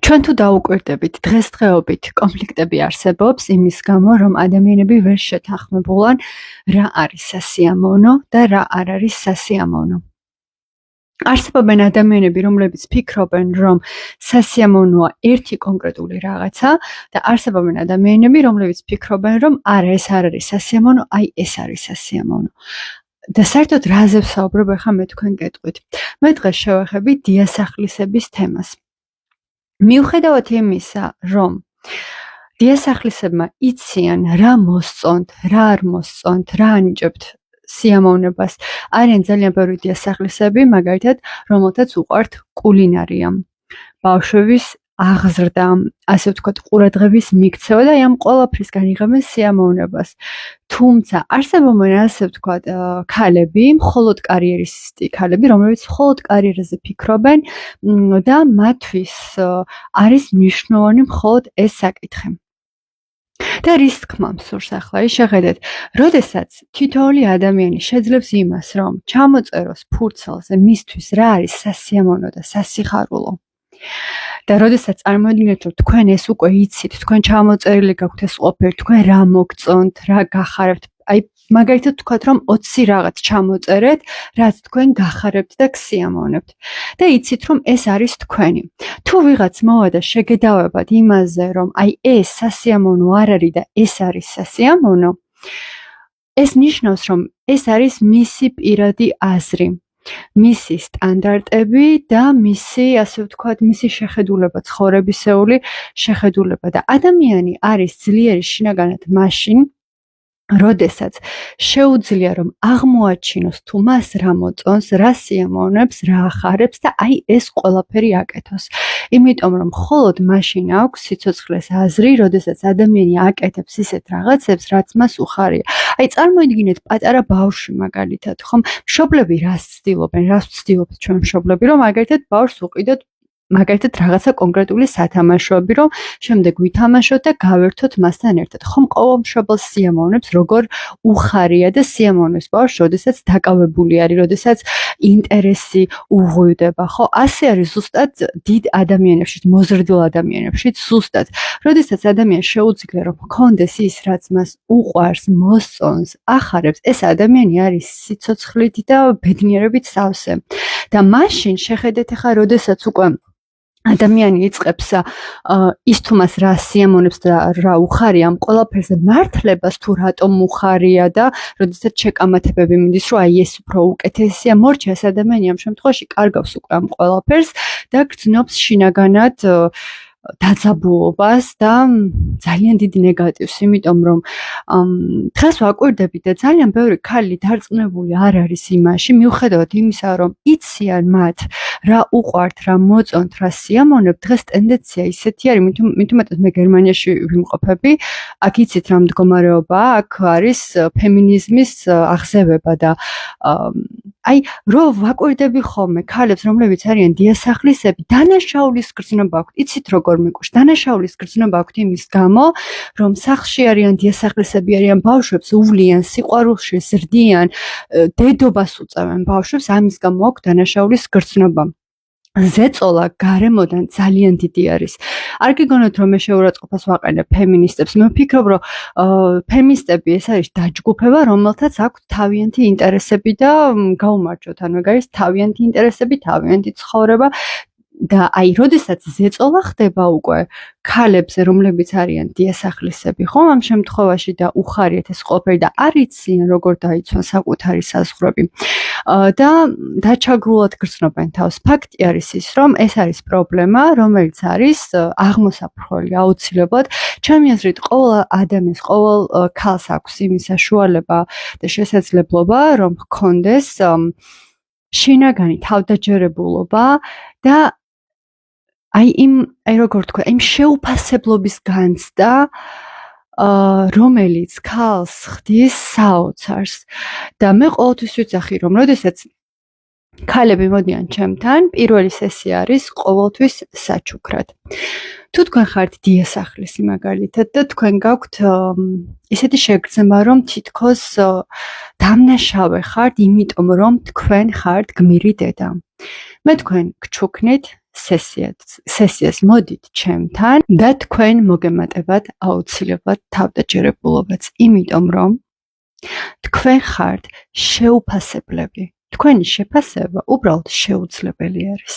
ჩვენ თუ დაუკვირდებით, დღესდღეობით კონფლიქტები არსებობს იმის გამო, რომ ადამიანები ვერ შეთანხმებულან რა არის სასიამოვნო და რა არ არის სასიამოვნო. არსებობენ ადამიანები, რომლებიც ფიქრობენ, რომ სასიამოვნოა ერთი კონკრეტული რაღაცა და არსებობენ ადამიანები, რომლებიც ფიქრობენ, რომ არა, ეს არ არის სასიამოვნო, აი ეს არის სასიამოვნო. და საერთოდ რაზე ვსაუბრობ ახლა მე თქვენ გეტყვით. მე დღეს შევეხებით დიასახლისების თემას. მიუხედავად იმისა, რომ დიასახლისებმა იციან რა მოსწონთ, რა არ მოსწონთ, რა ანიჭებთ სიამოვნებას, არიან ძალიან ბევრი დიასახლისები, მაგალითად, რომელთაც უყვართ კულინარია, ბავშვების აღზრდა, ასე ვთქვათ, ყურადღების მიქცევა და ამ ყველაფრისგან იღებენ სიამოვნებას. თუმცა არსებობენ ასე ვთქვათ, ქალები, მხოლოდ კარიერისტი ქალები, რომლებიც მხოლოდ კარიერაზე ფიქრობენ და მათთვის არის მნიშვნელოვანი მხოლოდ ეს საკითხი. და რის თქმა მსურს ახლა ის შეხედეთ, როდესაც თითოეული ადამიანი შეძლებს იმას, რომ ჩამოწეროს ფურცელზე მისთვის რა არის სასიამოვნო და სასიხარულო. და როდესაც წარმოიდგინეთ, რომ თქვენ ეს უკვე იცით, თქვენ ჩამოწერილი გაქვთ ეს ყოფილი, თქვენ რა მოგწონთ, რა გახარებთ, აი მაგალითად თქვათ, რომ 20 რაღაც ჩამოწერეთ, რაც თქვენ გახარებთ და გსიამოვნებთ. და იცით, რომ ეს არის თქვენი. თუ ვიღაც მოვა და შეგედავებათ იმაზე, რომ აი ეს სასიამოვნო არ არის და ეს არის სასიამოვნო, ეს ნიშნავს, რომ ეს არის მისი პირადი აზრი. მისი სტანდარტები და მისი, ასე ვთქვათ, მისი შეხედულება, ცხოვრებისეული შეხედულება და ადამიანი არის ძლიერი შინაგანად მაშინ, როდესაც შეუძლია რომ აღმოაჩინოს თუ მას რა მოწონს, რა სიამოვნებს, რა ახარებს და აი ეს ყველაფერი აკეთოს. იმიტომ რომ მხოლოდ მაშინ აქვს სიცოცხლეს აზრი, როდესაც ადამიანი აკეთებს ისეთ რაღაცებს, რაც მას უხარია. აი წარმოიდგინეთ პატარა ბავშვი მაგალითად, ხომ? მშობლები რას ცდილობენ, რას ვცდილობთ ჩვენ მშობლები, რომ მაგალითად ბავშვს უყიდოთ მაგალითად რაღაცა კონკრეტული სათამაშოები, რომ შემდეგ ვითამაშოთ და გავერთოთ მასთან ერთად. ხომ ყოველ მშობელს სიამოვნებს, როგორ უხარია და სიამოვნებს ბავშვს, როდესაც დაკავებული არის, როდესაც ინტერესი უღვივდება, ხო? ასე არის ზუსტად დიდ ადამიანებში, მოზრდილ ადამიანებში, ზუსტად. როდესაც ადამიანს შეუძლია, რომ ჰქონდეს ის, რაც მას უყვარს, მოსწონს, ახარებს, ეს ადამიანი არის სიცოცხლით და ბედნიერებით სავსე. და მაშინ შეხედეთ ახლა, როდესაც უკვე ადამიანი იწყებს ის თუ მას რა სიამოვნებს და რა უხარია ამ ყველაფერზე მართლებას თუ რატომ უხარია და როდესაც შეკამათებები მიდის, რომ აი ეს უფრო უკეთესია, მორჩა ეს ადამიანი ამ შემთხვევაში კარგავს უკვე ამ ყველაფერს და გრძნობს შინაგანად დაძაბულობას და ძალიან დიდ ნეგატივს, იმიტომ რომ დღეს ვაკვირდებით და ძალიან ბევრი ქალი დარწმუნებული არ არის იმაში, მიუხედავად იმისა, რომ იციან მათ რა უყვართ, რა მოწონთ, რა სიამოვნებთ, დღეს ტენდენცია ისეთი არის, მით უმეტეს მე გერმანიაში ვიმყოფები, აქ იცით რა მდგომარეობაა, აქ არის ფემინიზმის აღზევება და აი რო ვაკვირდები ხოლმე ქალებს, რომლებიც არიან დიასახლისები, დანაშაულის გრძნობა აქვთ. იცით როგორ მეკუშ? დანაშაულის გრძნობა აქვთ იმის გამო, რომ სახლში არიან დიასახლისები, არიან ბავშვებს უვლიან, სიყვარულში ზრდიან, დედობას უწევენ ბავშვებს, ამის გამო აქვთ დანაშაულის გრძნობა. ზეწოლა გარემოდან ძალიან დიდი არის. არ გიგონოთ რომ მე შეურაცხყოფას ვაყენებ ფემინისტებს. მე ვფიქრობ რომ ფემინისტები ეს არის დაჯგუფება, რომელთაც აქვთ თავიანთი ინტერესები და გაუმარჯოთ, ანუ ეგ არის თავიანთი ინტერესები, თავიანთი ცხოვრება. და აი, როდესაც ზეწოლა ხდება უკვე ქალებზე, რომლებიც არიან დიასახლისები, ხო, ამ შემთხვევაში და უხარიათ ეს ყველაფერი და არ იციან როგორ დაიცვან საკუთარი საზღვრები და დაჩაგრულად გრძნობენ თავს. ფაქტი არის ის, რომ ეს არის პრობლემა, რომელიც არის აღმოსაფრხოელი აუცილებლად. ჩემი აზრით, ყოველ ადამიანს, ყოველ ქალს აქვს იმის საშუალება და შესაძლებლობა, რომ ჰქონდეს შინაგანი თავდაჯერებულობა და აი როგორ თქვა, იმ შეუფასებლობის განცდა, რომელიც ქალს ხდის საოცარს. და მე ყოველთვის ვიცახი, რომ როდესაც ქალები მოდიან ჩემთან, პირველი სესია არის ყოველთვის საჩუქრად. თუ თქვენ ხართ დიასახლისი მაგალითად და თქვენ გაქვთ ისეთი შეგრძნება, რომ თითქოს დამნაშავე ხართ, იმიტომ რომ თქვენ ხართ გმირი დედა. მე თქვენ გჩუქნით, სესიას მოდით ჩემთან და თქვენ მოგემატებათ აუცილებლად თავდაჯერებულობაც, იმიტომ რომ თქვენ ხართ შეუფასებლები. თქვენი შეფასება უბრალოდ შეუძლებელი არის.